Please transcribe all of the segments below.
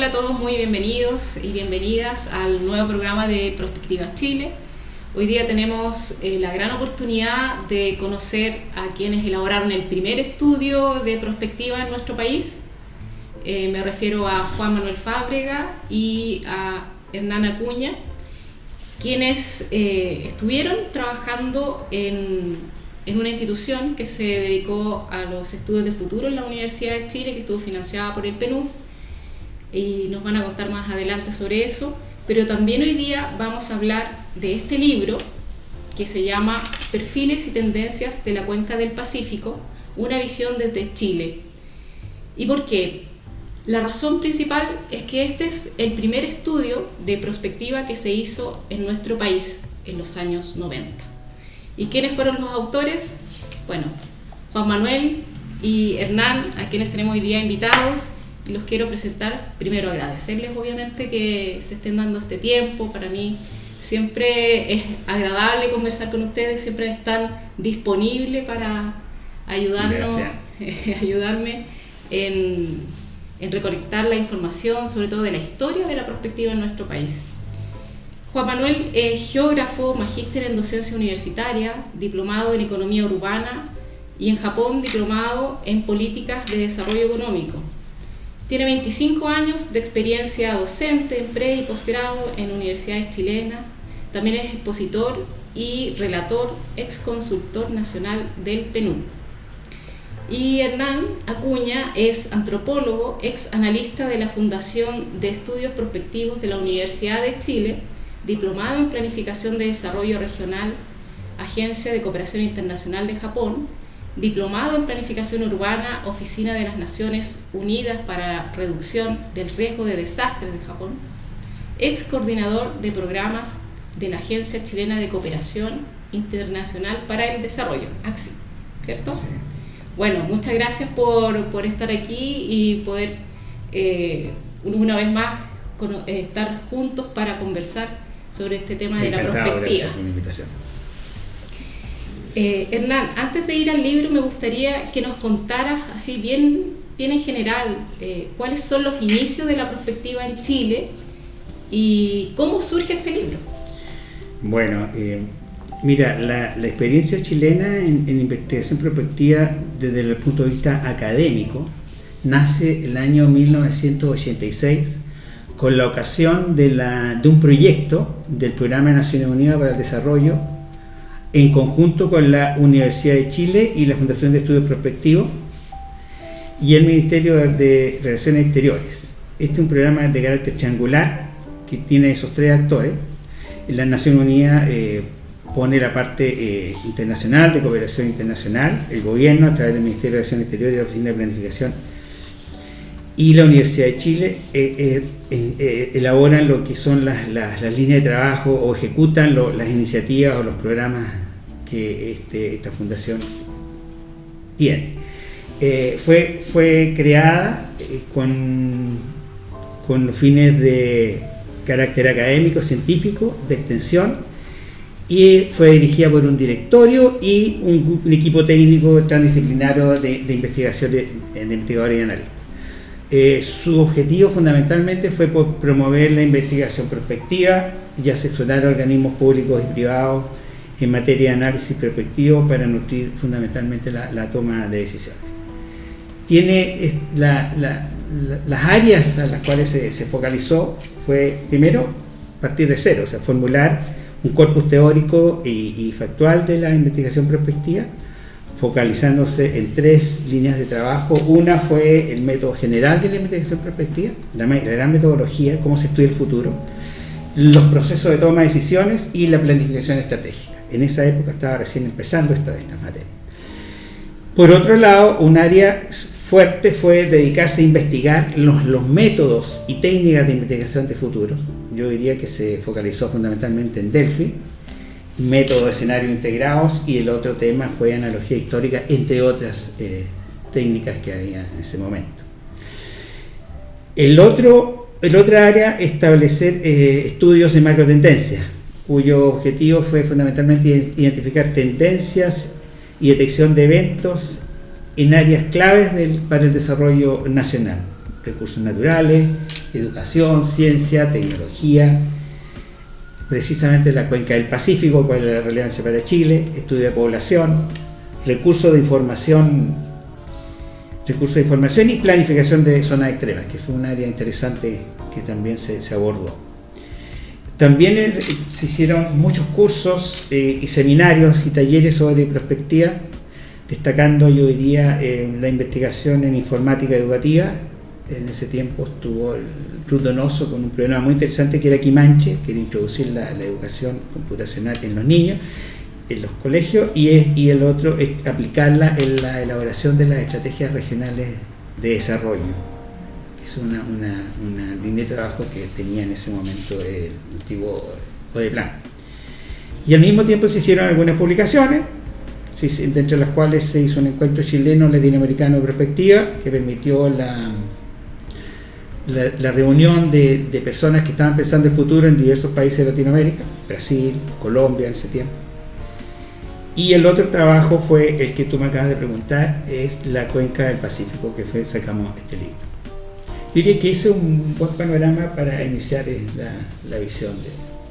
Hola a todos, muy bienvenidos y bienvenidas al nuevo programa de Prospectivas Chile. Hoy día tenemos la gran oportunidad de conocer a quienes elaboraron el primer estudio de prospectiva en nuestro país. Me refiero a Juan Manuel Fábrega y a Hernán Acuña, quienes estuvieron trabajando en una institución que se dedicó a los estudios de futuro en la Universidad de Chile, que estuvo financiada por el PNUD, y nos van a contar más adelante sobre eso. Pero también hoy día vamos a hablar de este libro que se llama Perfiles y tendencias de la cuenca del Pacífico, una visión desde Chile. ¿Y por qué? La razón principal es que este es el primer estudio de prospectiva que se hizo en nuestro país en los años 90. ¿Y quiénes fueron los autores? Bueno, Juan Manuel y Hernán, a quienes tenemos hoy día invitados, y los quiero presentar. Primero agradecerles obviamente que se estén dando este tiempo. Para mí siempre es agradable conversar con ustedes, siempre están disponibles para ayudarnos, ayudarme en recolectar la información, sobre todo de la historia de la prospectiva en nuestro país. Juan Manuel es geógrafo, magíster en docencia universitaria, diplomado en economía urbana y en Japón diplomado en políticas de desarrollo económico. Tiene 25 años de experiencia docente en pre- y posgrado en universidades chilenas. También es expositor y relator, ex consultor nacional del PNUD. Y Hernán Acuña es antropólogo, ex analista de la Fundación de Estudios Prospectivos de la Universidad de Chile, diplomado en Planificación de Desarrollo Regional, Agencia de Cooperación Internacional de Japón, diplomado en Planificación Urbana, Oficina de las Naciones Unidas para la Reducción del Riesgo de Desastres de Japón, ex coordinador de programas de la Agencia Chilena de Cooperación Internacional para el Desarrollo, ACSI, ¿cierto? Sí. Bueno, muchas gracias por estar aquí y poder una vez más estar juntos para conversar sobre este tema de la prospectiva. Gracias por la invitación. Hernán, antes de ir al libro me gustaría que nos contaras así bien en general cuáles son los inicios de la prospectiva en Chile y cómo surge este libro. Bueno, mira, la experiencia chilena en investigación prospectiva desde el punto de vista académico nace el año 1986 con la ocasión de un proyecto del Programa de Naciones Unidas para el Desarrollo en conjunto con la Universidad de Chile y la Fundación de Estudios Prospectivos y el Ministerio de Relaciones Exteriores. Este es un programa de carácter triangular que tiene esos tres actores. La Nación Unida pone la parte internacional, de cooperación internacional, el gobierno a través del Ministerio de Relaciones Exteriores y la Oficina de Planificación, y la Universidad de Chile elaboran lo que son las líneas de trabajo o ejecutan las iniciativas o los programas que esta fundación tiene. Fue creada con los fines de carácter académico, científico, de extensión, y fue dirigida por un directorio y un equipo técnico transdisciplinario de investigación, de investigadores y analistas. Su objetivo fundamentalmente fue promover la investigación prospectiva y asesorar a organismos públicos y privados en materia de análisis prospectivo para nutrir fundamentalmente la toma de decisiones. Tiene las áreas a las cuales se focalizó fue primero partir de cero, o sea, formular un corpus teórico y factual de la investigación prospectiva, focalizándose en tres líneas de trabajo. Una fue el método general de la investigación prospectiva, la gran metodología, cómo se estudia el futuro, los procesos de toma de decisiones y la planificación estratégica. En esa época estaba recién empezando estas materias. Por otro lado, un área fuerte fue dedicarse a investigar los métodos y técnicas de investigación de futuros. Yo diría que se focalizó fundamentalmente en Delphi, método de escenarios integrados, y el otro tema fue analogía histórica, entre otras técnicas que había en ese momento. El otra área, establecer estudios de macrotendencias, cuyo objetivo fue fundamentalmente identificar tendencias y detección de eventos en áreas claves para el desarrollo nacional, recursos naturales, educación, ciencia, tecnología, precisamente la cuenca del Pacífico, cuál es la relevancia para Chile, estudio de población, recursos de información y planificación de zonas extremas, que fue un área interesante que también se abordó. También se hicieron muchos cursos y seminarios y talleres sobre prospectiva, destacando, yo diría, la investigación en informática educativa. En ese tiempo estuvo el Ruth Donoso con un programa muy interesante que era Quimanche, que era introducir la educación computacional en los niños, en los colegios, y el otro es aplicarla en la elaboración de las estrategias regionales de desarrollo, que es una línea de trabajo que tenía en ese momento el antiguo ODEPLAN. Y al mismo tiempo se hicieron algunas publicaciones, dentro de las cuales se hizo un encuentro chileno-latinoamericano de perspectiva, que permitió la reunión de personas que estaban pensando el futuro en diversos países de Latinoamérica, Brasil, Colombia en ese tiempo. Y el otro trabajo fue el que tú me acabas de preguntar, es la cuenca del Pacífico, que sacamos este libro. Yo diría que ese es un buen panorama para iniciar la visión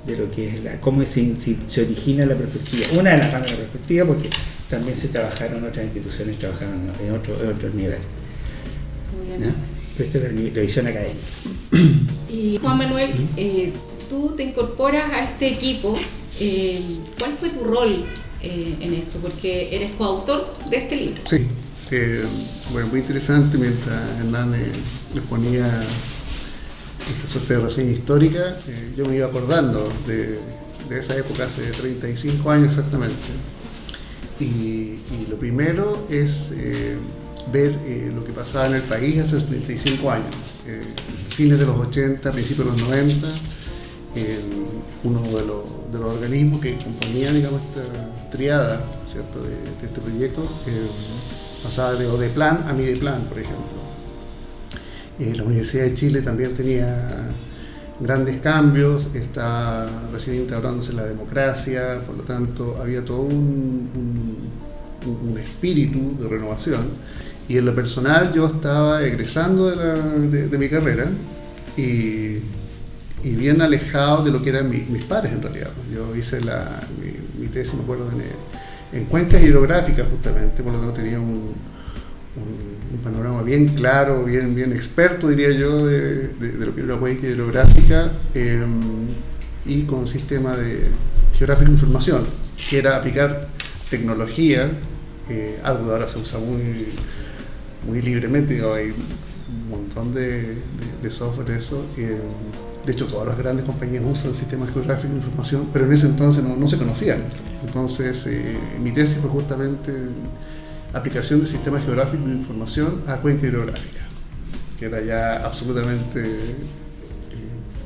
de lo que es cómo se origina la perspectiva. Una de las ramas de la perspectiva, porque también otras instituciones trabajaron en otros niveles. ¿No? Pero esta es la visión académica. Y Juan Manuel, tú te incorporas a este equipo. ¿Cuál fue tu rol en esto? Porque eres coautor de este libro. Sí, bueno, muy interesante. Mientras Hernán me ponía esta suerte de reseña histórica, yo me iba acordando de esa época, hace 35 años exactamente. Y lo primero es ver lo que pasaba en el país hace 35 años, fines de los 80, principios de los 90, uno de los organismos que componía, digamos, esta triada, ¿cierto?, de este proyecto, pasaba de ODEPLAN a MIDEPLAN, por ejemplo. La Universidad de Chile también tenía grandes cambios, está recién instaurándose la democracia, por lo tanto había todo un espíritu de renovación. Y en lo personal yo estaba egresando de mi carrera y bien alejado de lo que eran mis pares en realidad. Yo hice mi tesis, me acuerdo, en cuencas hidrográficas justamente, por lo tanto tenía un panorama bien claro, bien experto, diría yo, de lo que era una cuenca hidrográfica, y con un sistema geográfico de información, que era aplicar tecnología, algo que ahora se usa muy libremente, digo, hay un montón de software de eso. De hecho, todas las grandes compañías usan sistemas geográficos de información, pero en ese entonces no se conocían. Entonces, mi tesis fue justamente aplicación de sistemas geográficos de información a cuenca hidrográfica, que era ya absolutamente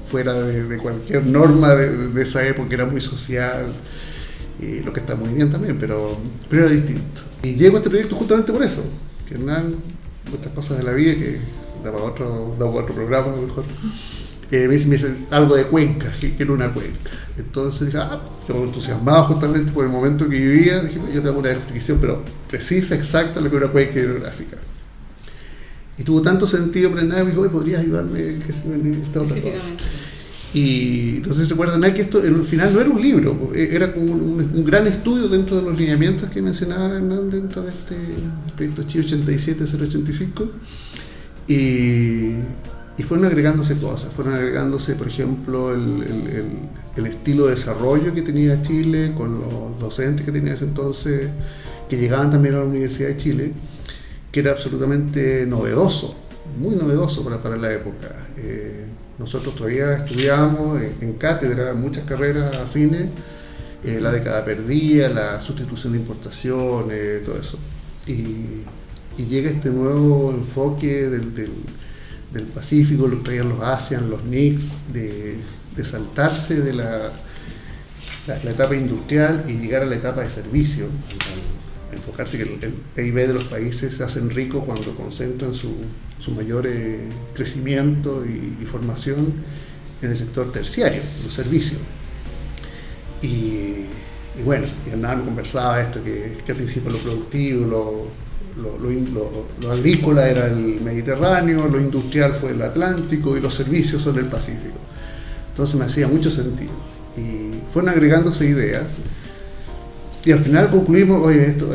fuera de cualquier norma de esa época, era muy social, lo que está muy bien también, pero era distinto. Y llego a este proyecto justamente por eso, que Hernán, muchas cosas de la vida que da para otro programa a lo mejor, me dice algo de cuenca, que era una cuenca. Entonces dije, yo entusiasmado justamente por el momento que vivía, dije, yo tengo una descripción, pero precisa, exacta, lo que era una cuenca hidrográfica. Y tuvo tanto sentido para Hernán, me dijo, ¿podrías ayudarme en esta otra cosa? Y no sé si recuerdan que esto al final no era un libro, era como un gran estudio dentro de los lineamientos que mencionaba Hernán dentro de este proyecto CHI 87-085. Y fueron agregándose cosas, por ejemplo, el estilo de desarrollo que tenía Chile, con los docentes que tenía ese entonces, que llegaban también a la Universidad de Chile, que era absolutamente novedoso, muy novedoso para la época. Nosotros todavía estudiábamos en cátedra muchas carreras afines, la década perdida, la sustitución de importaciones, todo eso. Y llega este nuevo enfoque del Pacífico, lo traían los ASEAN, los NICS, de saltarse de la etapa industrial y llegar a la etapa de servicio, enfocarse que el PIB de los países se hacen ricos cuando concentran su mayor crecimiento y formación en el sector terciario, los servicios. Y bueno, Hernán conversaba esto, que al principio lo productivo, lo agrícola era el Mediterráneo, lo industrial fue el Atlántico y los servicios son el Pacífico. Entonces me hacía mucho sentido. Y fueron agregándose ideas y al final concluimos, oye, esto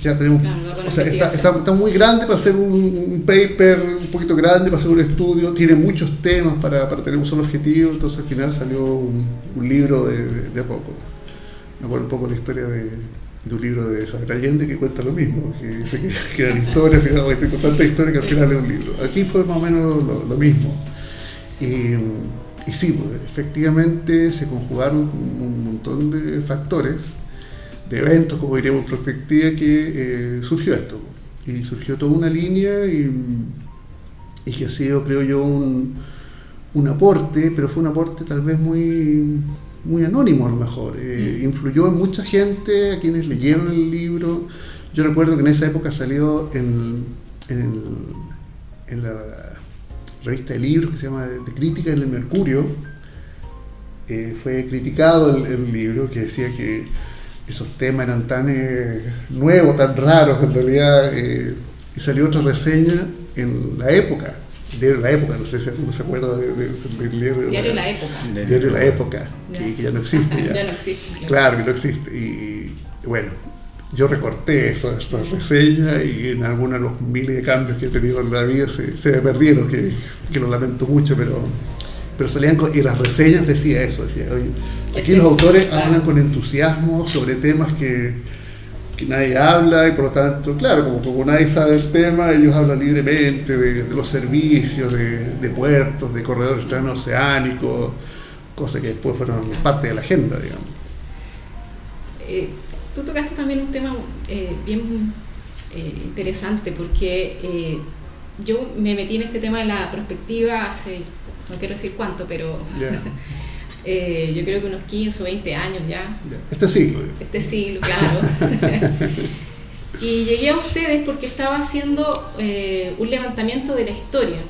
ya tenemos, o sea, está muy grande para hacer un paper, un poquito grande para hacer un estudio, tiene muchos temas para tener un solo objetivo, entonces al final salió un libro de a poco. Me acuerdo un poco la historia de un libro de Isabel Allende que cuenta lo mismo, que dice que eran historias, al final tengo tanta historia que al final es un libro. Aquí fue más o menos lo mismo. Y sí, pues, efectivamente se conjugaron un montón de factores, de eventos, como diríamos en perspectiva, que surgió esto. Y surgió toda una línea y que ha sido, creo yo, un aporte, pero fue un aporte tal vez muy anónimo a lo mejor. Influyó en mucha gente, a quienes leyeron el libro. Yo recuerdo que en esa época salió en la revista de libros que se llama de crítica en el Mercurio. Fue criticado el libro, que decía que esos temas eran tan nuevos, tan raros en realidad, y salió otra reseña en La Época, no sé si alguno se acuerda del diario. Diario La Época. Diario La Época, que ya no existe. Ya no existe. Claro que no existe. Y bueno, yo recorté esa reseña y en algunos de los miles de cambios que he tenido en la vida se me perdieron, que lo lamento mucho, pero salían y las reseñas decía eso, oye, aquí los autores hablan con entusiasmo sobre temas que nadie habla y por lo tanto, claro, como nadie sabe el tema, ellos hablan libremente de los servicios, de puertos, de corredores transoceánicos, cosas que después fueron parte de la agenda, digamos. Tú tocaste también un tema bien interesante porque yo me metí en este tema de la prospectiva hace, no quiero decir cuánto, pero yo creo que unos 15 o 20 años ya. Este siglo. Este siglo, claro. Y llegué a ustedes porque estaba haciendo un levantamiento de la historia,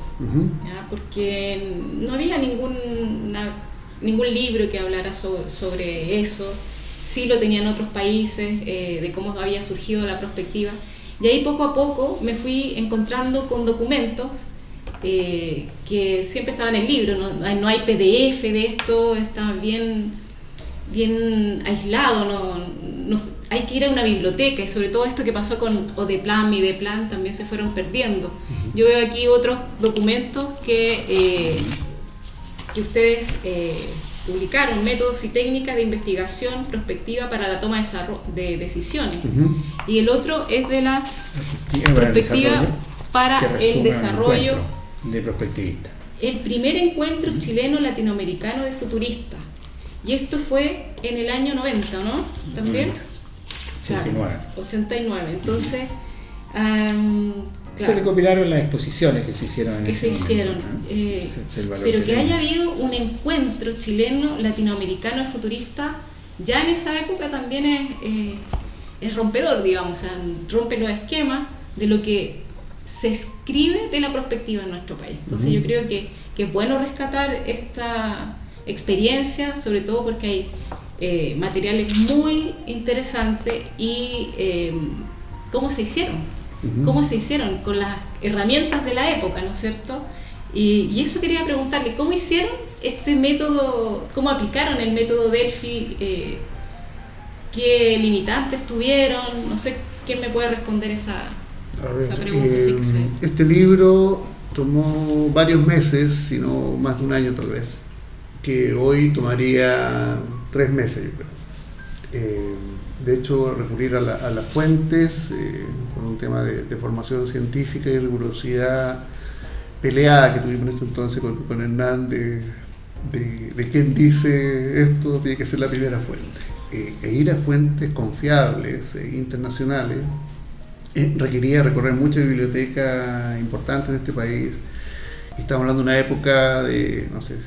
¿ya? Porque no había ningún libro que hablara sobre eso. Sí lo tenían otros países, de cómo había surgido la prospectiva. Y ahí poco a poco me fui encontrando con documentos que siempre estaban en el libro, no hay PDF de esto, está bien aislado, hay que ir a una biblioteca, y sobre todo esto que pasó con Odeplan, Mideplan, también se fueron perdiendo. Yo veo aquí otros documentos que ustedes publicaron, métodos y técnicas de investigación prospectiva para la toma de decisiones. Y el otro es de la perspectiva para el desarrollo de prospectivista. El primer encuentro chileno latinoamericano de futuristas. Y esto fue en el año 90, ¿no? ¿También? 89. Claro, 89. Entonces, se recopilaron las exposiciones que se hicieron en ese momento, ¿no? Pero que haya habido un encuentro chileno latinoamericano de futuristas ya en esa época también es rompedor, digamos, o sea, rompe los esquemas de lo que se escribe de la prospectiva en nuestro país. Entonces yo creo que es bueno rescatar esta experiencia, sobre todo porque hay materiales muy interesantes y cómo se hicieron con las herramientas de la época, ¿no es cierto? Y eso quería preguntarle, ¿cómo hicieron este método, cómo aplicaron el método Delphi, qué limitantes tuvieron? No sé, ¿quién me puede responder esa pregunta? Este libro tomó varios meses, si no más de un año tal vez, que hoy tomaría 3 meses, yo creo. De hecho, recurrir a las fuentes, por un tema de formación científica y rigurosidad peleada que tuvimos en ese entonces con Hernán, de quién dice esto tiene que ser la primera fuente. E ir a fuentes confiables, internacionales, requería recorrer muchas bibliotecas importantes de este país. Y estamos hablando de una época de, no sé,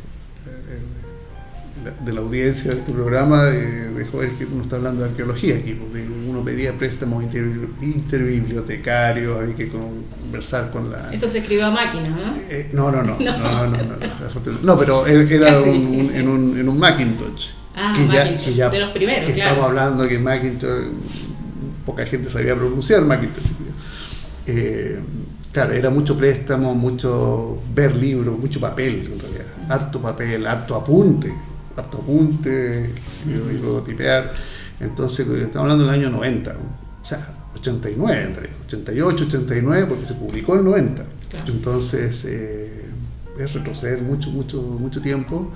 de la audiencia de este programa, de jóvenes que uno está hablando de arqueología aquí, pues uno pedía préstamos interbibliotecarios, hay que conversar con la... Esto se escribió a máquina, ¿no? No, pero era en un Macintosh. Macintosh, que ya, de los primeros, claro. Estamos hablando que Macintosh, poca gente sabía pronunciar Macintosh. claro, era mucho préstamo, mucho ver libros, mucho papel en realidad, harto papel, harto apunte, y luego tipear. Entonces, estamos hablando del año 90, o sea, 89 en realidad, 88, 89, porque se publicó en 90. Claro. Entonces, es retroceder mucho tiempo,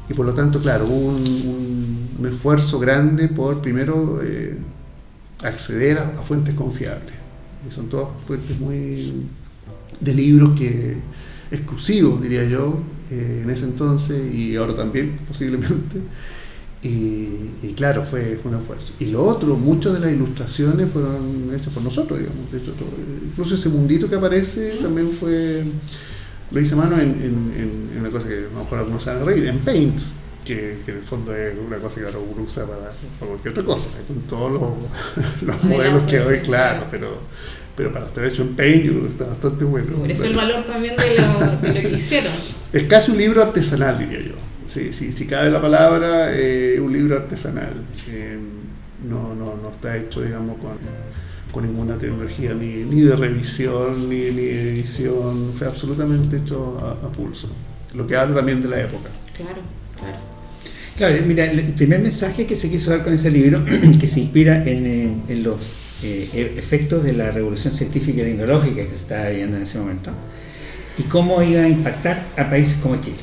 y por lo tanto, claro, hubo un esfuerzo grande por primero acceder a fuentes confiables. Y son todas fuentes de libros exclusivos, diría yo, en ese entonces, y ahora también posiblemente. Y claro, fue un esfuerzo. Y lo otro, muchas de las ilustraciones fueron hechas por nosotros, digamos. De hecho, incluso ese mundito que aparece también lo hice a mano en una cosa que a lo mejor algunos se van a reír, en Paint, que en el fondo es una cosa que ahora uno usa para cualquier otra cosa, o sea, con todos los modelos que hoy, claro, pero para estar hecho en Paint yo creo que está bastante bueno. Por eso el valor también de lo que hicieron. Es casi un libro artesanal, diría yo. Si cabe la palabra, un libro artesanal. No está hecho, digamos, con ninguna tecnología ni de revisión, ni de edición. Fue absolutamente hecho a pulso. Lo que habla también de la época. Claro, mira, el primer mensaje que se quiso dar con ese libro, que se inspira en los efectos de la revolución científica y tecnológica que se estaba viviendo en ese momento, y cómo iba a impactar a países como Chile.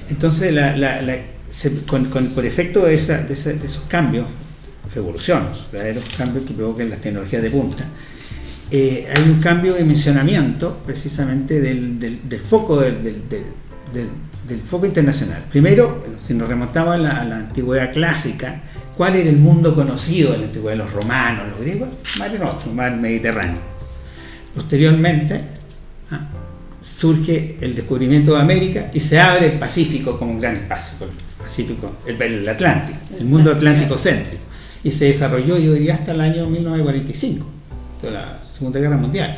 Entonces, por efecto de esos cambios, verdaderos cambios que provocan las tecnologías de punta, hay un cambio de dimensionamiento precisamente del foco del foco internacional. Primero, si nos remontamos a la antigüedad clásica, ¿cuál era el mundo conocido de la antigüedad? Los romanos, los griegos, Mare Nostrum, mar Mediterráneo. Posteriormente, surge el descubrimiento de América y se abre el Pacífico como un gran espacio, el Pacífico, el Atlántico, el mundo atlántico céntrico, y se desarrolló, yo diría, hasta el año 1945, de la Segunda Guerra Mundial,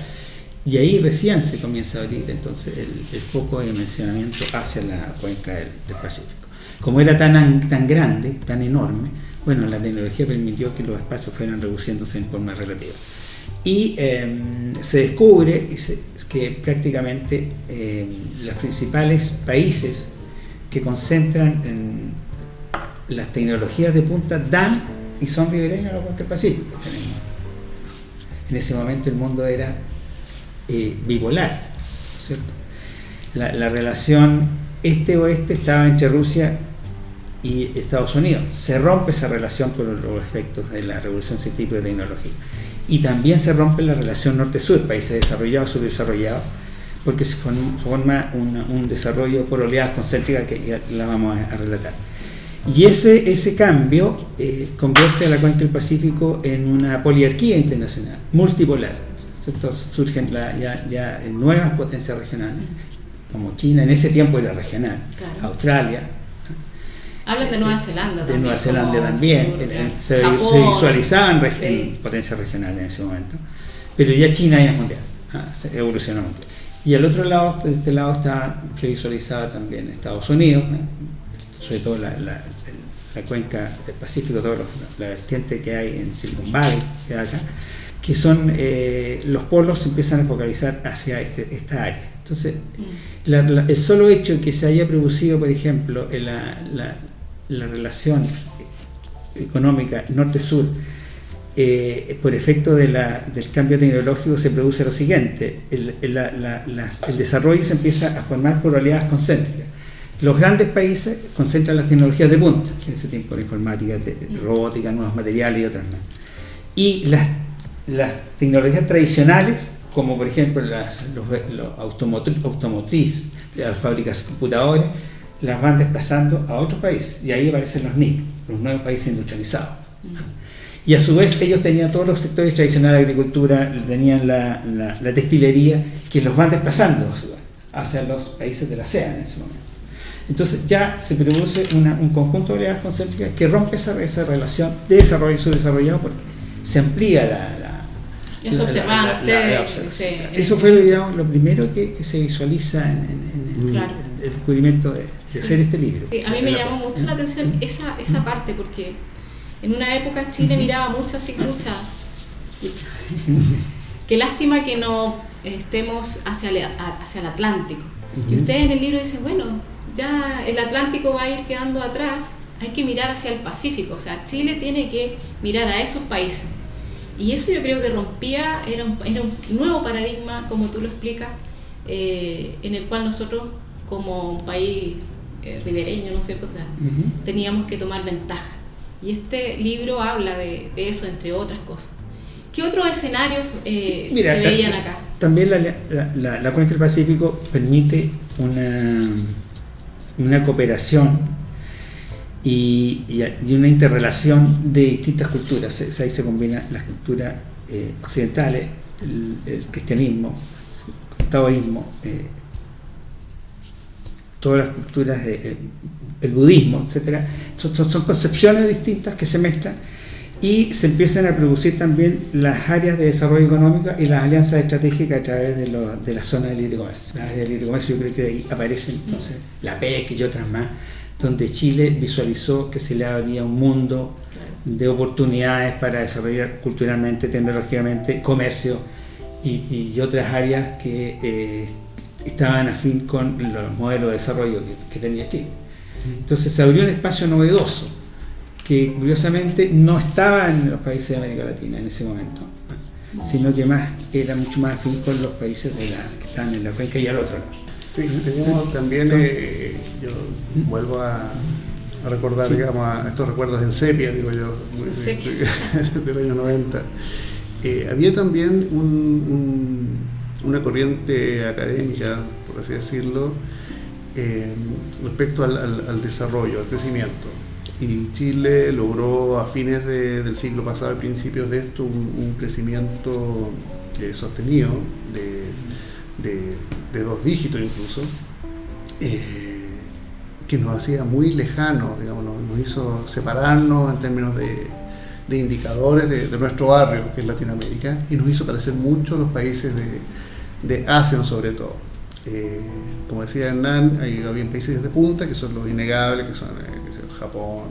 y ahí recién se comienza a abrir entonces el foco de dimensionamiento hacia la cuenca del Pacífico. Como era tan grande, tan enorme, bueno, la tecnología permitió que los espacios fueran reduciéndose en forma relativa. Y se descubre que prácticamente los principales países que concentran en las tecnologías de punta dan y son ribereños a la cuenca del Pacífico. En ese momento el mundo era bipolar, ¿cierto? La relación este-oeste estaba entre Rusia y Estados Unidos. Se rompe esa relación por los efectos de la revolución científica y tecnología. Y también se rompe la relación norte-sur, países desarrollados, subdesarrollados, porque se forma un desarrollo por oleadas concéntricas que ya la vamos a relatar. Y ese cambio convierte a la cuenca del Pacífico en una poliarquía internacional, multipolar. Entonces surgen ya nuevas potencias regionales, como China, en ese tiempo era regional, claro. Australia. Hablas de Nueva Zelanda también. De Nueva Zelanda también. Se visualizaban potencias regionales en ese momento. Pero ya China ya es mundial, se evolucionó mundial. Y al otro lado, de este lado, está previsualizada también Estados Unidos, sobre todo la cuenca del Pacífico, toda la vertiente que hay en Silicon Valley, que hay acá, que son los polos se empiezan a focalizar hacia esta área. Entonces, el solo hecho de que se haya producido, por ejemplo, la relación económica norte-sur, por efecto del cambio tecnológico, se produce lo siguiente: el desarrollo se empieza a formar por oleadas concéntricas. Los grandes países concentran las tecnologías de punta, en ese tiempo la informática, robótica, nuevos materiales y otras más. Y las tecnologías tradicionales, como por ejemplo los automotriz, las fábricas de computadores, las van desplazando a otros países, y ahí aparecen los NIC, los nuevos países industrializados. Y a su vez ellos tenían todos los sectores tradicionales de agricultura, tenían la textilería, que los van desplazando hacia los países de la ASEAN en ese momento. Entonces ya se produce un conjunto de oleadas concéntricas que rompe esa relación de desarrollo y subdesarrollado, porque se amplía eso observaban ustedes. Eso fue, digamos, lo primero que se visualiza en el descubrimiento de hacer este libro. Sí, a mí me llamó mucho la atención esa parte, porque en una época Chile miraba mucho así, qué lástima que no estemos hacia el Atlántico. Y ustedes en el libro dicen, bueno, ya el Atlántico va a ir quedando atrás, hay que mirar hacia el Pacífico, o sea, Chile tiene que mirar a esos países. Y eso yo creo que rompía, era un nuevo paradigma, como tú lo explicas, en el cual nosotros, como un país ribereño, ¿no es cierto?, o sea, teníamos que tomar ventaja. Y este libro habla de eso, entre otras cosas. ¿Qué otros escenarios se veían acá? También la Cuenca del Pacífico permite una cooperación y una interrelación de distintas culturas. Ahí se combinan las culturas occidentales, el cristianismo, el taoísmo, todas las culturas, el budismo, etcétera. Son concepciones distintas que se mezclan y se empiezan a producir también las áreas de desarrollo económico y las alianzas estratégicas a través de la zona del libre comercio. La área del libre comercio, yo creo que de ahí aparecen entonces la PEC y otras más, donde Chile visualizó que se le abría un mundo de oportunidades para desarrollar culturalmente, tecnológicamente, comercio y otras áreas que estaban afín con los modelos de desarrollo que tenía Chile. Entonces se abrió un espacio novedoso que curiosamente no estaba en los países de América Latina en ese momento, sino que era mucho más afín con los países que estaban en la cuenca y al otro lado. Sí, teníamos también, yo vuelvo a recordar, digamos, a estos recuerdos en sepia, digo yo, del año 90. Había también una corriente académica, por así decirlo, respecto al desarrollo, al crecimiento. Y Chile logró a fines del siglo pasado, a principios de esto, un crecimiento sostenido de 2 dígitos incluso, que nos hacía muy lejanos, digamos, nos hizo separarnos en términos de indicadores de nuestro barrio, que es Latinoamérica, y nos hizo parecer mucho a los países de ASEAN sobre todo. Como decía Hernán, había países de punta que son los innegables, que son Japón,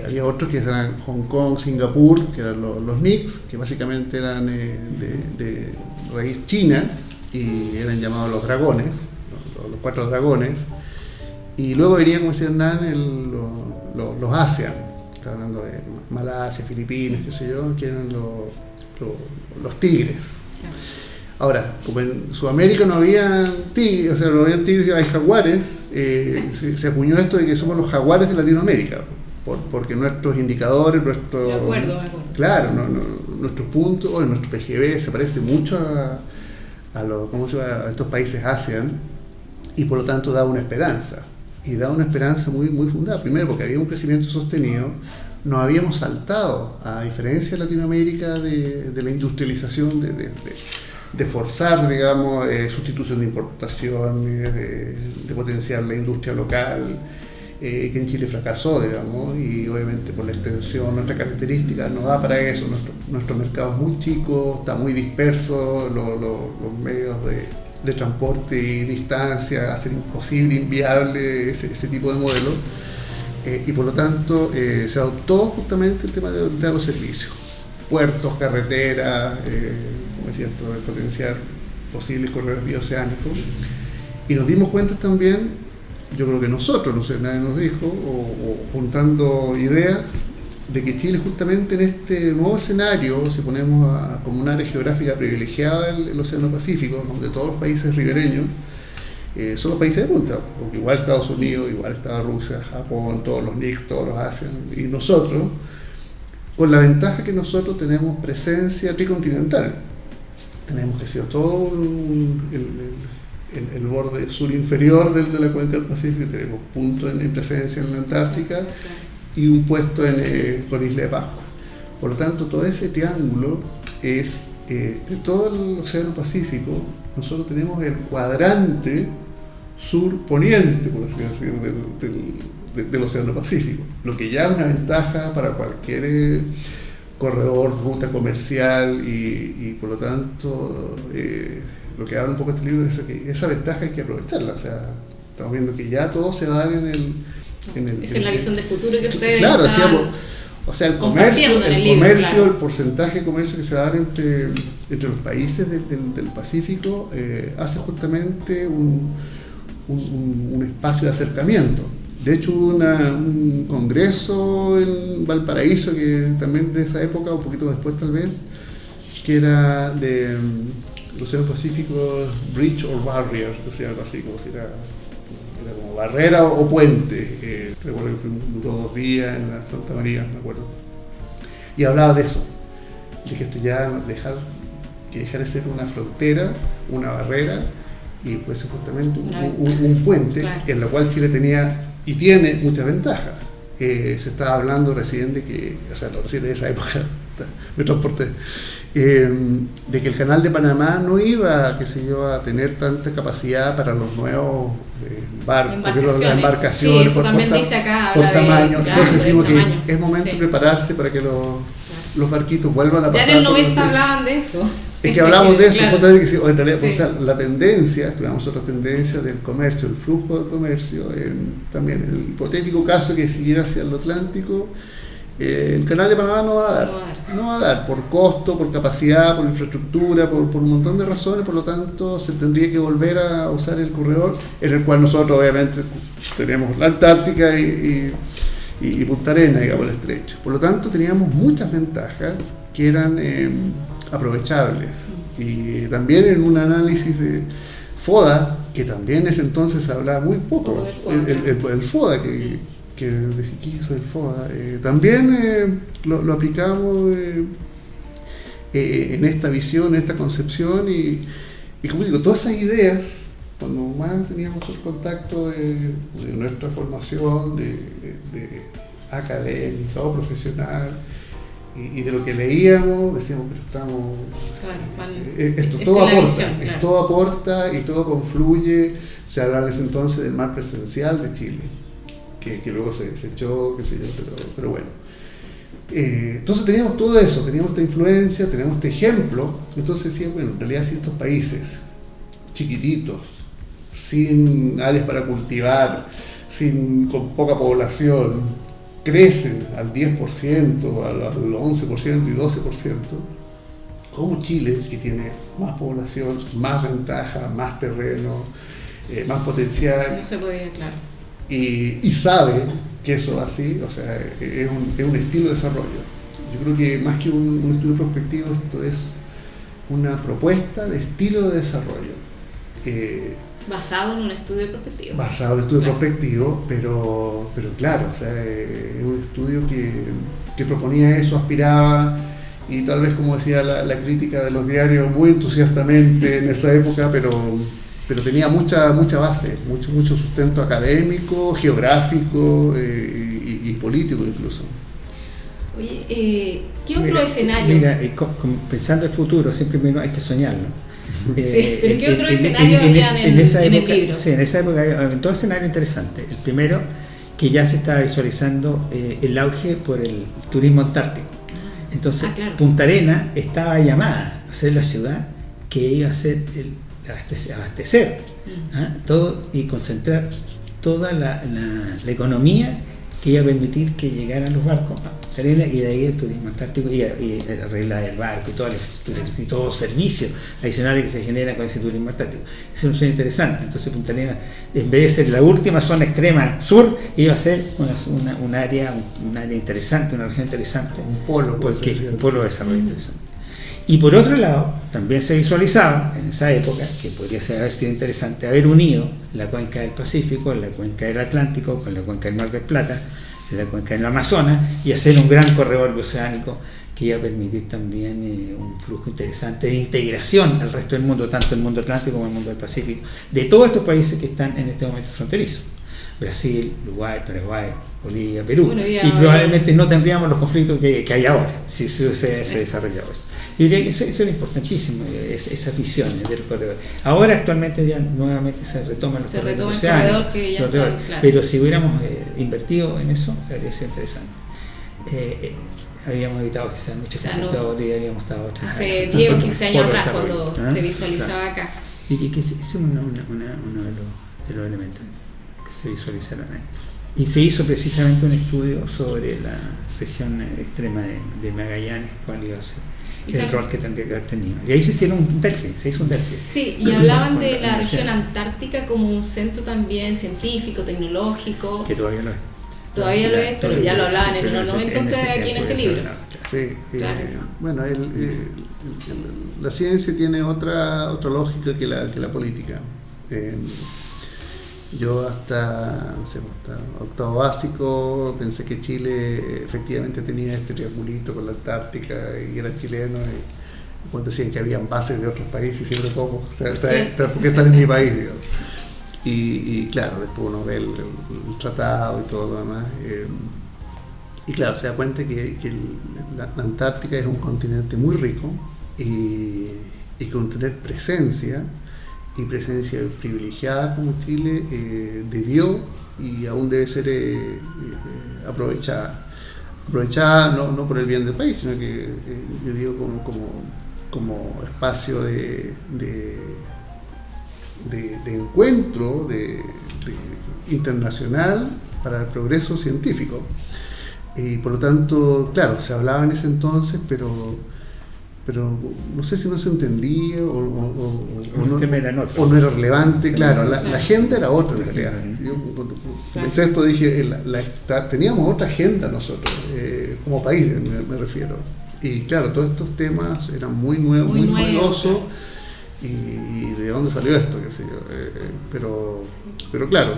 había otros que eran Hong Kong, Singapur, que eran los NICs, que básicamente eran de raíz china y eran llamados los dragones, los 4 dragones. Y luego venía, como decía Hernán, los ASEAN, estaba hablando de Malasia, Filipinas, qué sé yo, que eran los tigres. Ahora, como en Sudamérica no había tigres, o sea, no había tigres, hay jaguares, se acuñó esto de que somos los jaguares de Latinoamérica, porque nuestros indicadores, De acuerdo. Claro, nuestros puntos, nuestro PGB se parece mucho a estos países ASEAN, y por lo tanto da una esperanza, y da una esperanza muy, muy fundada. Primero, porque había un crecimiento sostenido, nos habíamos saltado, a diferencia de Latinoamérica, de la industrialización, de forzar, digamos, sustitución de importaciones, de potenciar la industria local, que en Chile fracasó, digamos, y obviamente por la extensión, nuestra característica no da para eso, nuestro mercado es muy chico, está muy disperso, los medios de transporte y distancia hacen imposible, inviable ese tipo de modelo, y por lo tanto se adoptó justamente el tema de los servicios, puertos, carreteras, como decía, el potenciar posibles corredores bioceánicos, y nos dimos cuenta también, yo creo que nosotros, no sé, nadie nos dijo, o juntando ideas, de que Chile justamente en este nuevo escenario, si ponemos como un área geográfica privilegiada el Océano Pacífico, donde todos los países ribereños son los países de punta, porque igual Estados Unidos, igual está Rusia, Japón, todos los NICs, todos los ASEAN, y nosotros, con la ventaja que nosotros tenemos presencia tricontinental. Tenemos que ser todo el borde sur inferior de la cuenca del Pacífico, tenemos puntos en presencia en la Antártica y un puesto con Isla de Pascua. Por lo tanto, todo ese triángulo es de todo el Océano Pacífico. Nosotros tenemos el cuadrante sur-poniente, por así decirlo, del Océano Pacífico, lo que ya es una ventaja para cualquier corredor, ruta comercial, y por lo tanto lo que habla un poco este libro es que esa ventaja hay que aprovecharla. O sea, estamos viendo que ya todo se va a dar en el esa es la visión de futuro que ustedes claro, decíamos, O sea, el Compartiendo comercio, en el libro, claro. el porcentaje de comercio que se da entre los países del Pacífico hace justamente un espacio de acercamiento. De hecho, hubo un congreso en Valparaíso, que también de esa época, un poquito después tal vez, que era de el Océano Pacífico, Bridge or Barrier, decía algo así, como si era como barrera o puente. Recuerdo que duró 2 días en la Santa María, me acuerdo. Y hablaba de eso, de que esto ya dejara de ser una frontera, una barrera, y fuese justamente un puente, claro, en la cual Chile tenía y tiene muchas ventajas. Se estaba hablando recién de que, o sea, recién en esa época me transporté, de que el canal de Panamá no iba, qué sé yo, a tener tanta capacidad para los nuevos barcos, porque las embarcaciones sí, por tamaño. Entonces decimos que es momento de prepararse para que los barquitos vuelvan a pasar. Ya en el 90 hablaban de eso. Es que hablamos de eso, claro. En realidad, Sí. O sea, la tendencia, estudiamos otras tendencias del comercio, el flujo de comercio, también el hipotético caso que siguiera hacia el Atlántico, el canal de Panamá no va a dar, por costo, por capacidad, por infraestructura, por un montón de razones. Por lo tanto, se tendría que volver a usar el corredor, en el cual nosotros obviamente tenemos la Antártica y Punta Arenas, digamos, el estrecho. Por lo tanto, teníamos muchas ventajas que eran aprovechables. Y también en un análisis de FODA, que también en ese entonces se hablaba muy poco, el FODA, que decía, ¿qué hizo el FODA? También lo aplicamos en esta visión, en esta concepción, y como digo, todas esas ideas, cuando más teníamos el contacto de nuestra formación, de académica o profesional, y de lo que leíamos, decíamos, pero estamos... Claro, esto todo aporta, visión, claro. Todo aporta y todo confluye. Se habla en ese entonces del mar presencial de Chile, que luego se echó, qué sé yo, pero bueno. Entonces teníamos todo eso, teníamos esta influencia, teníamos este ejemplo. Entonces decía, bueno, en realidad si estos países chiquititos, sin áreas para cultivar, con poca población, crecen al 10%, al 11% y 12%, como Chile, que tiene más población, más ventaja, más terreno, más potencial, no se podía, claro, y sabe que eso es así, o sea, es un estilo de desarrollo. Yo creo que más que un estudio prospectivo, esto es una propuesta de estilo de desarrollo. Basado en un estudio prospectivo. Basado en un estudio prospectivo, pero claro, o sea, es un estudio que proponía eso, aspiraba, y tal vez, como decía la crítica de los diarios, muy entusiastamente en esa época, pero tenía mucha base, mucho sustento académico, geográfico y político incluso. Oye, ¿qué otro escenario? Mira, pensando el futuro, siempre hay que soñarlo. Sí, pero ¿qué otro escenario había en el libro? Sí, en esa época había dos escenarios interesantes. El primero, que ya se estaba visualizando el auge por el turismo antártico. Entonces, claro, Punta Arenas estaba llamada a ser la ciudad que iba a ser abastecer todo y concentrar toda la economía que iba a permitir que llegaran los barcos a Punta Arenas, y de ahí el turismo antártico y la regla del barco y toda la infraestructura y todos los servicios adicionales que se generan con ese turismo antártico. Es una zona interesante. Entonces Punta Arenas, en vez de ser la última zona extrema sur, iba a ser un área interesante, una región interesante, un polo de desarrollo interesante. Y por otro lado, también se visualizaba en esa época que podría haber sido interesante haber unido la cuenca del Pacífico, la cuenca del Atlántico, con la cuenca del Mar del Plata, la cuenca del Amazonas, y hacer un gran corredor oceánico que iba a permitir también un flujo interesante de integración al resto del mundo, tanto el mundo Atlántico como el mundo del Pacífico, de todos estos países que están en este momento fronterizos. Brasil, Uruguay, Paraguay, Bolivia, Perú, y probablemente no tendríamos los conflictos que hay ahora si se desarrollaba eso. Yo diría que eso es importantísimo, esas visiones del corredor. Ahora actualmente ya nuevamente se retoman los corredores oceánicos, claro, pero si hubiéramos invertido en eso, habría sido interesante. Habíamos evitado quizás muchos conflictos, y habríamos estado hace 10 o 15 años atrás cuando se visualizaba acá. Y que es uno de los elementos que se visualizaron ahí. Y se hizo precisamente un estudio sobre la región extrema de Magallanes, cuál iba a ser el rol que tendría que haber tenido. Y ahí se hizo un Delphi. Sí, y hablaban de la región antártica como un centro también científico, tecnológico. Que todavía lo es. Todavía lo es, pero ya lo hablaban en los 90 ustedes aquí en este libro. Sí, claro. Bueno, la ciencia tiene otra lógica que la política. Yo hasta octavo básico pensé que Chile efectivamente tenía este triangulito con la Antártica y era chileno, y cuando decían que habían bases de otros países y siempre como, ¿por qué están en mi país? Digamos. Y claro, después uno ve el tratado y todo lo demás, y claro, se da cuenta que la Antártica es un continente muy rico y con tener presencia privilegiada como Chile, debió y aún debe ser aprovechada no por el bien del país, sino que yo digo como espacio de encuentro internacional para el progreso científico. Y por lo tanto, claro, se hablaba en ese entonces, pero no sé si no se entendía o no era relevante. Claro, la agenda era otra en realidad. Yo cuando pensé esto dije, teníamos otra agenda nosotros, como país me refiero. Y claro, todos estos temas eran muy nuevos, muy novedosos. Y de dónde salió esto, qué sé yo. Pero claro,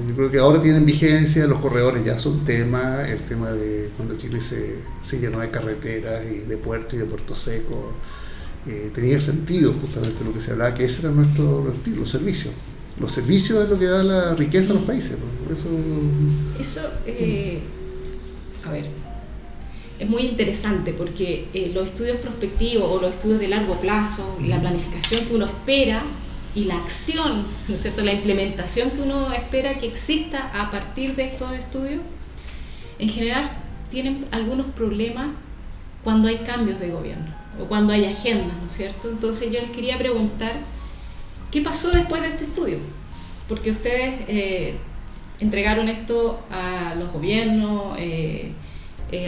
yo creo que ahora tienen vigencia, los corredores ya son tema, el tema de cuando Chile se llenó de carreteras y de puertos y de puertos secos, tenía sentido justamente lo que se hablaba, que ese era los servicios. Los servicios es lo que da la riqueza a los países. A ver, es muy interesante porque los estudios prospectivos o los estudios de largo plazo y la planificación que uno espera y la acción, ¿no es cierto?, la implementación que uno espera que exista a partir de estos estudios, en general tienen algunos problemas cuando hay cambios de gobierno o cuando hay agendas, ¿no es cierto? Entonces yo les quería preguntar, ¿qué pasó después de este estudio? Porque ustedes entregaron esto a los gobiernos,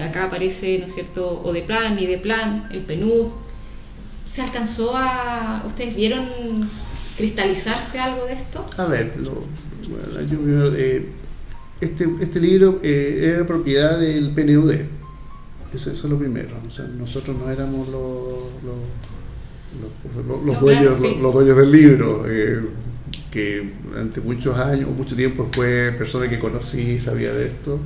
acá aparece, ¿no es cierto?, ODEPLAN, IDEPLAN, el PNUD. ¿Se alcanzó ustedes vieron cristalizarse algo de esto? A ver, este libro era propiedad del PNUD. Eso es lo primero. O sea, nosotros no éramos los dueños del libro, que durante muchos años, mucho tiempo fue persona que conocí, sabía de esto.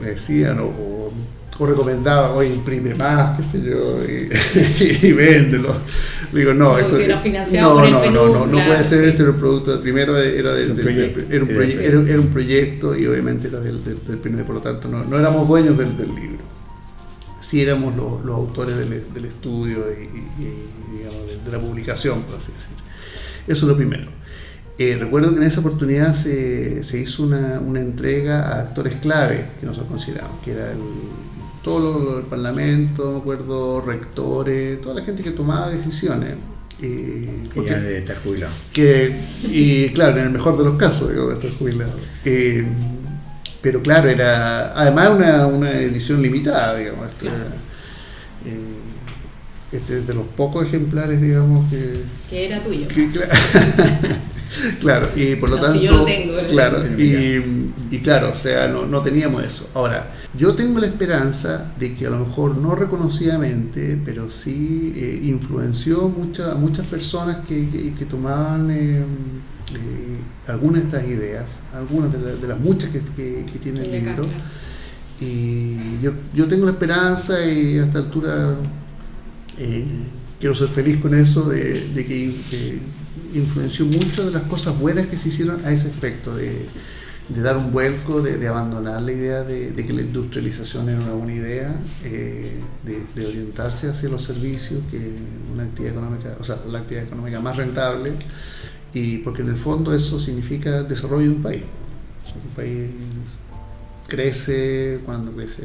Me decían o recomendaban, oye, imprime más, qué sé yo, y véndelo. Digo, no, eso no puede ser. Este era un producto, primero era un proyecto y obviamente era del PNUD, por lo tanto no éramos dueños del libro. Sí éramos los autores del estudio y digamos, de la publicación, por así decir. Eso es lo primero. Recuerdo que en esa oportunidad se hizo una entrega a actores clave que nosotros consideramos, que era todo el parlamento, me acuerdo, rectores, toda la gente que tomaba decisiones. Que ya debe estar jubilado. Y claro, en el mejor de los casos, digo, de estar jubilado. Pero claro, era además una edición limitada, digamos. Este es de los pocos ejemplares, digamos, que era tuyo. Claro, y por lo tanto, si yo lo tengo, claro, y claro, o sea, no teníamos eso. Ahora, yo tengo la esperanza de que a lo mejor no reconocidamente, pero sí influenció a muchas personas que tomaban algunas de estas ideas, algunas de las muchas que tiene el libro. Claro. Y yo tengo la esperanza y a esta altura quiero ser feliz con eso, de que influenció mucho de las cosas buenas que se hicieron a ese aspecto, de dar un vuelco, de abandonar la idea de que la industrialización era una buena idea, de orientarse hacia los servicios, que una actividad económica, o sea, la actividad económica más rentable, y porque en el fondo eso significa el desarrollo de un país. Un país crece cuando crece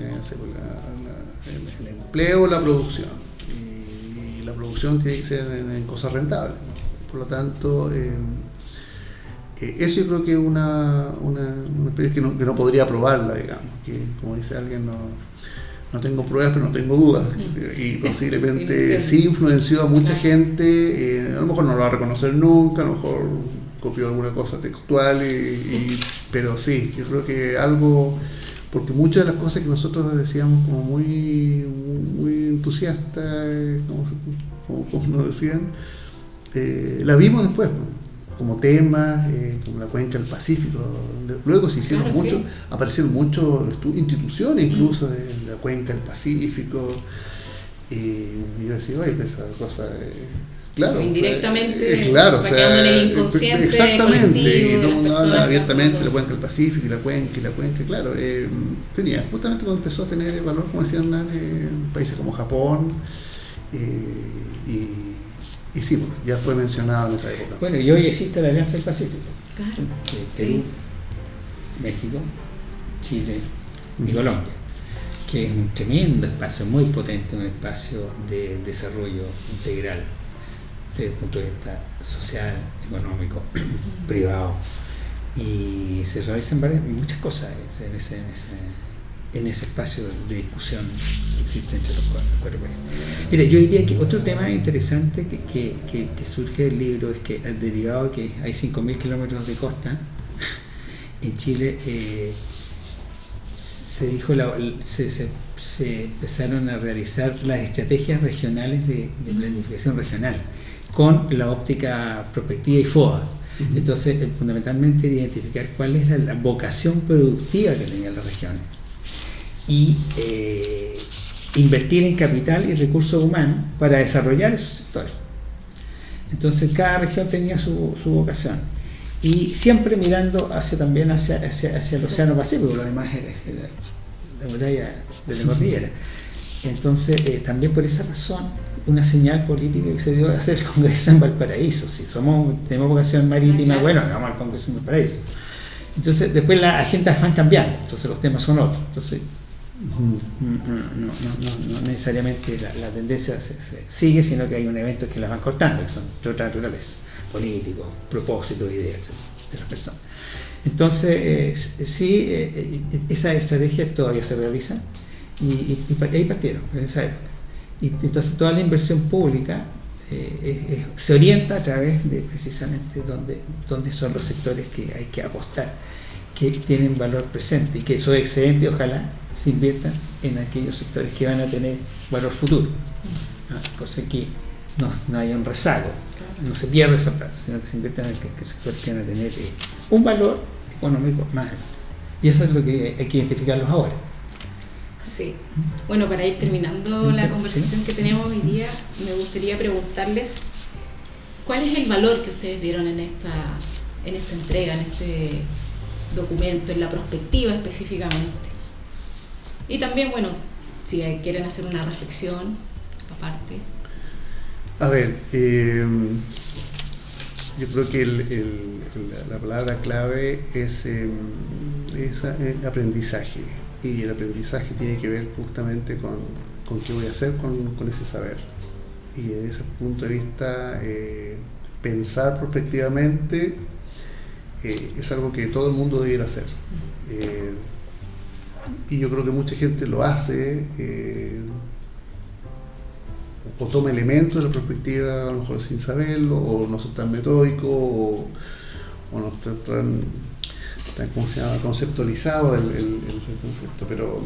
el empleo, la producción, y la producción tiene que ser en cosas rentables, ¿no? Por lo tanto, Eso yo creo que es una experiencia que no podría probarla, digamos, que como dice alguien, no tengo pruebas pero no tengo dudas, y posiblemente sí influenció a mucha gente, a lo mejor no lo va a reconocer nunca, a lo mejor copió alguna cosa textual, pero sí, yo creo que algo, porque muchas de las cosas que nosotros decíamos como muy entusiastas, como nos decían, la vimos después, como temas, como la cuenca del Pacífico. Luego se hicieron aparecieron muchas instituciones incluso de la cuenca del Pacífico, y yo decía, oye, pues esa cosa, claro, indirectamente, claro, va quedando en el inconsciente exactamente, y todo el mundo personas, habla abiertamente de la cuenca del Pacífico y la cuenca, claro, tenía, justamente cuando empezó a tener valor, como decían Hernán, países como Japón, y sí, pues, ya fue mencionado en esa época. Bueno, y hoy existe la Alianza del Pacífico. Claro. Perú, México, Chile y Colombia, que es un tremendo espacio, muy potente, un espacio de desarrollo integral desde el punto de vista social, económico, privado, y se realizan muchas cosas en ese espacio de discusión que existe entre los cuatro países. Mira, yo diría que otro tema interesante que surge del libro es que, derivado de que hay 5.000 kilómetros de costa, en Chile se empezaron a realizar las estrategias regionales de planificación regional con la óptica prospectiva y FOA. Entonces, fundamentalmente identificar cuál es la vocación productiva que tenían las regiones y invertir en capital y recursos humanos para desarrollar esos sectores. Entonces, cada región tenía su vocación, y siempre mirando también hacia el Océano Pacífico, lo demás era la muralla de la cordillera. Entonces, también por esa razón, una señal política que se dio a hacer el Congreso en Valparaíso. Si tenemos vocación marítima, bueno, hagamos el Congreso en Valparaíso. Entonces, después las agendas van cambiando, entonces los temas son otros. Entonces, no necesariamente la tendencia se sigue, sino que hay un evento que las van cortando, que son de otra naturaleza, políticos, propósitos, ideas de las personas. Entonces, esa estrategia todavía se realiza, y ahí partieron en esa época. Y entonces toda la inversión pública se orienta a través de precisamente dónde son los sectores que hay que apostar, que tienen valor presente, y que esos excedentes ojalá se inviertan en aquellos sectores que van a tener valor futuro, cosa que no haya un rezago, no se pierda esa plata, sino que se inviertan en aquellos sectores que van a tener un valor económico más alto. Y eso es lo que hay que identificarlos ahora. Sí. Bueno, para ir terminando la conversación que tenemos hoy día, me gustaría preguntarles cuál es el valor que ustedes vieron en esta entrega, en este documento, en la perspectiva específicamente. Y también, bueno, si quieren hacer una reflexión aparte. A ver, yo creo que la palabra clave es aprendizaje. Y el aprendizaje tiene que ver justamente con qué voy a hacer con ese saber. Y desde ese punto de vista, pensar prospectivamente es algo que todo el mundo debiera hacer. Y yo creo que mucha gente lo hace, o toma elementos de la perspectiva a lo mejor sin saberlo, o no son tan metódicos, o no están tan ¿cómo se llama? Conceptualizado el concepto, pero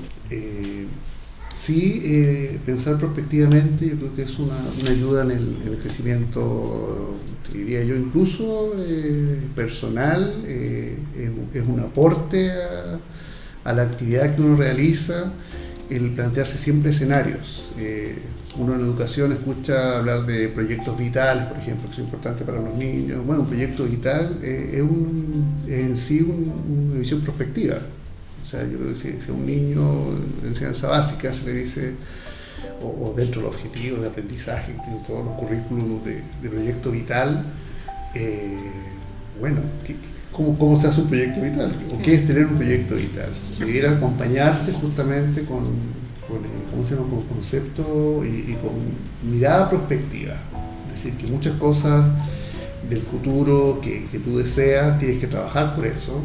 sí, pensar prospectivamente yo creo que es una ayuda en el crecimiento, diría yo, incluso personal, es un aporte a la actividad que uno realiza, el plantearse siempre escenarios. Uno en educación escucha hablar de proyectos vitales, por ejemplo, que son importantes para los niños. Bueno, un proyecto vital es en sí una visión prospectiva. O sea, yo creo que si a un niño en enseñanza básica se le dice, o dentro de los objetivos de aprendizaje, en todos los currículums de proyecto vital, bueno, ¿cómo se hace un proyecto vital? ¿O qué es tener un proyecto vital? Debería acompañarse justamente con concepto y con mirada prospectiva. Es decir, que muchas cosas del futuro que tú deseas, tienes que trabajar por eso.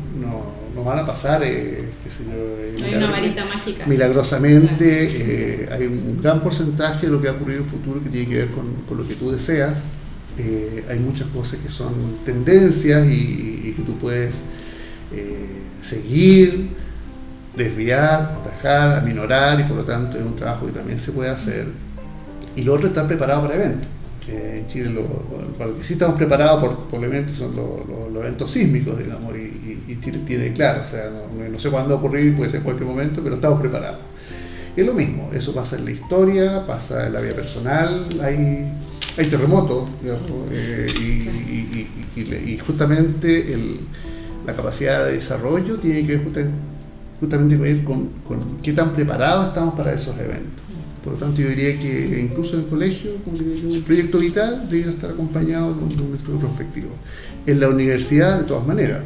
No van a pasar, no hay una varita mágica. Milagrosamente, claro. Hay un gran porcentaje de lo que va a ocurrir en el futuro que tiene que ver con lo que tú deseas. Hay muchas cosas que son tendencias y que tú puedes seguir, desviar, atajar, aminorar, y por lo tanto es un trabajo que también se puede hacer. Y lo otro es estar preparado para eventos. En Chile para lo que sí estamos preparados por eventos son los eventos sísmicos, digamos, y Chile tiene claro, o sea, no sé cuándo va a ocurrir, puede ser en cualquier momento, pero estamos preparados. Es lo mismo, eso pasa en la historia, pasa en la vida personal, hay terremotos, digamos, y justamente la capacidad de desarrollo tiene que ver justamente con qué tan preparados estamos para esos eventos. Por lo tanto, yo diría que incluso en el colegio, como diría yo, un proyecto vital debe estar acompañado de un estudio prospectivo. En la universidad, de todas maneras,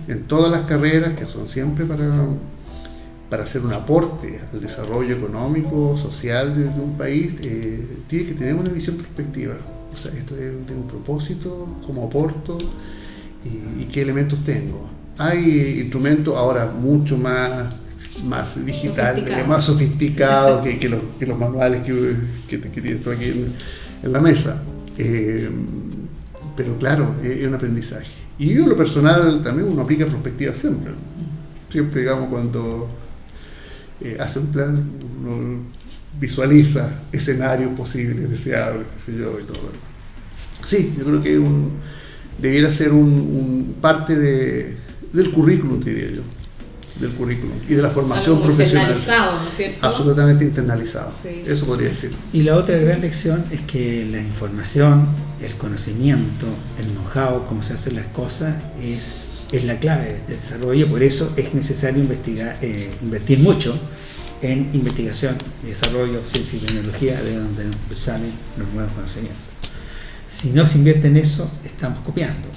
en todas las carreras que son siempre para hacer un aporte al desarrollo económico, social de un país, tiene que tener una visión prospectiva. O sea, esto es de un propósito, cómo aporto y qué elementos tengo. Hay instrumentos ahora mucho más digitales, más sofisticados que los manuales que tienes tú aquí en la mesa. Pero claro, es un aprendizaje. Y yo, en lo personal, también uno aplica perspectiva siempre. Siempre, digamos, cuando hace un plan, uno visualiza escenarios posibles, deseables, qué sé yo, y todo. Sí, yo creo que debiera ser parte del currículum, diría yo. Del currículum y de la formación profesional. Internalizado, ¿no es cierto? Absolutamente internalizado. Sí. Eso podría decir. Y la otra gran lección es que la información, el conocimiento, el know-how, cómo se hacen las cosas, es la clave del desarrollo. Por eso es necesario invertir mucho en investigación y desarrollo, ciencia y tecnología, de donde salen los nuevos conocimientos. Si no se invierte en eso, estamos copiando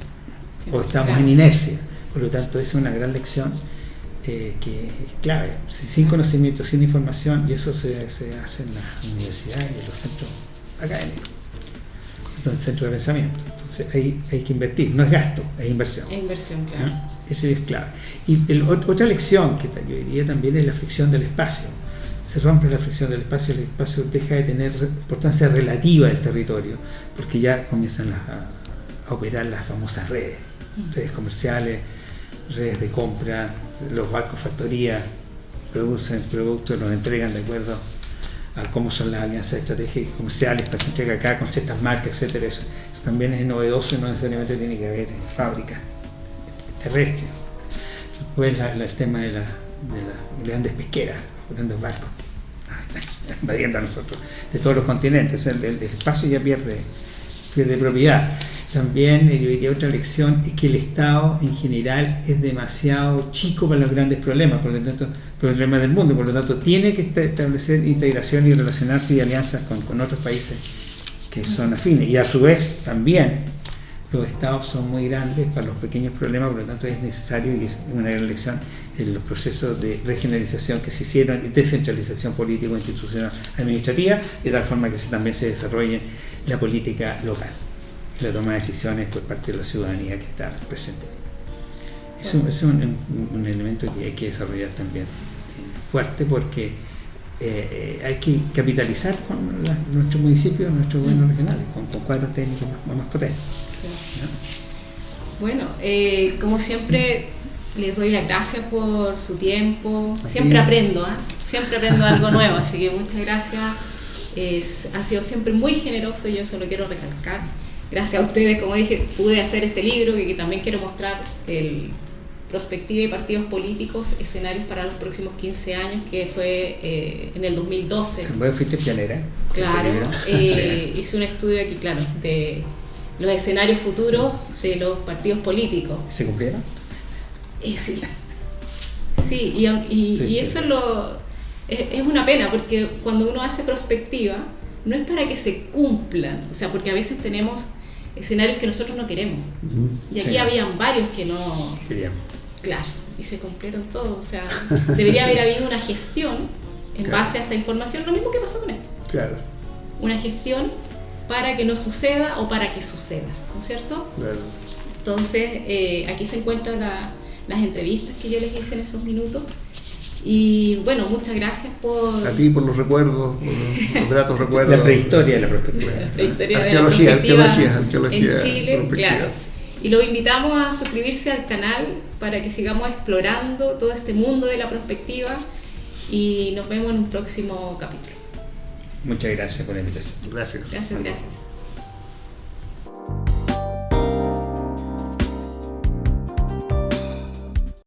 o estamos en inercia. Por lo tanto, esa es una gran lección que es clave. Sin conocimiento, sin información, y eso se hace en las universidades y en los centros académicos, en los centros de pensamiento. Entonces ahí hay que invertir, no es gasto, es inversión. Es inversión, claro. Eso es clave. Y otra lección que yo diría también es la fricción del espacio. Se rompe la fricción del espacio, el espacio deja de tener importancia relativa del territorio, porque ya comienzan a operar las famosas redes comerciales, redes de compra, los barcos factoría producen productos, los entregan de acuerdo a cómo son las alianzas estratégicas comerciales para que se entregue acá con ciertas marcas, etcétera. Eso también es novedoso y no necesariamente tiene que haber fábricas terrestres. Después el tema de las grandes pesqueras, los grandes barcos están invadiendo a nosotros de todos los continentes. El espacio ya pierde propiedad. También yo diría otra lección es que el Estado en general es demasiado chico para los grandes problemas, por lo tanto, problemas del mundo, por lo tanto tiene que establecer integración y relacionarse y alianzas con otros países que son afines, y a su vez también los estados son muy grandes para los pequeños problemas, por lo tanto es necesario, y es una gran lección, en los procesos de regionalización que se hicieron y descentralización político, institucional, administrativa, de tal forma que también se desarrolle la política local, la toma de decisiones por parte de la ciudadanía que está presente. Es un elemento que hay que desarrollar también fuerte, porque hay que capitalizar con nuestros municipios, nuestros gobiernos regionales, con cuadros técnicos más potentes. ¿No? Bueno, como siempre les doy las gracias por su tiempo. Siempre aprendo, siempre aprendo algo nuevo, así que muchas gracias. Ha sido siempre muy generoso y yo eso lo quiero recalcar. Gracias a ustedes, como dije, pude hacer este libro que también quiero mostrar Prospectiva y partidos políticos, escenarios para los próximos 15 años, que fue en el 2012. Vos fuiste pionera. Claro, hice un estudio aquí, claro, de los escenarios futuros de los partidos políticos. ¿Se cumplieron? Sí, y eso es una pena, porque cuando uno hace prospectiva, no es para que se cumplan, o sea, porque a veces tenemos escenarios que nosotros no queremos. Y aquí habían varios que no queríamos. Claro, y se cumplieron todos. O sea, debería haber habido una gestión en base a esta información, lo mismo que pasó con esto. Claro. Una gestión para que no suceda o para que suceda, ¿no es cierto? Claro. Entonces, aquí se encuentran las entrevistas que yo les hice en esos minutos. Y bueno, muchas gracias por... A ti por los recuerdos, por los gratos recuerdos. La prehistoria de la perspectiva. La prehistoria de la Arqueología, perspectiva arqueología, en Chile, perspectiva. claro. Y los invitamos a suscribirse al canal para que sigamos explorando todo este mundo de la perspectiva y nos vemos en un próximo capítulo. Muchas gracias por la invitación. Gracias. Gracias.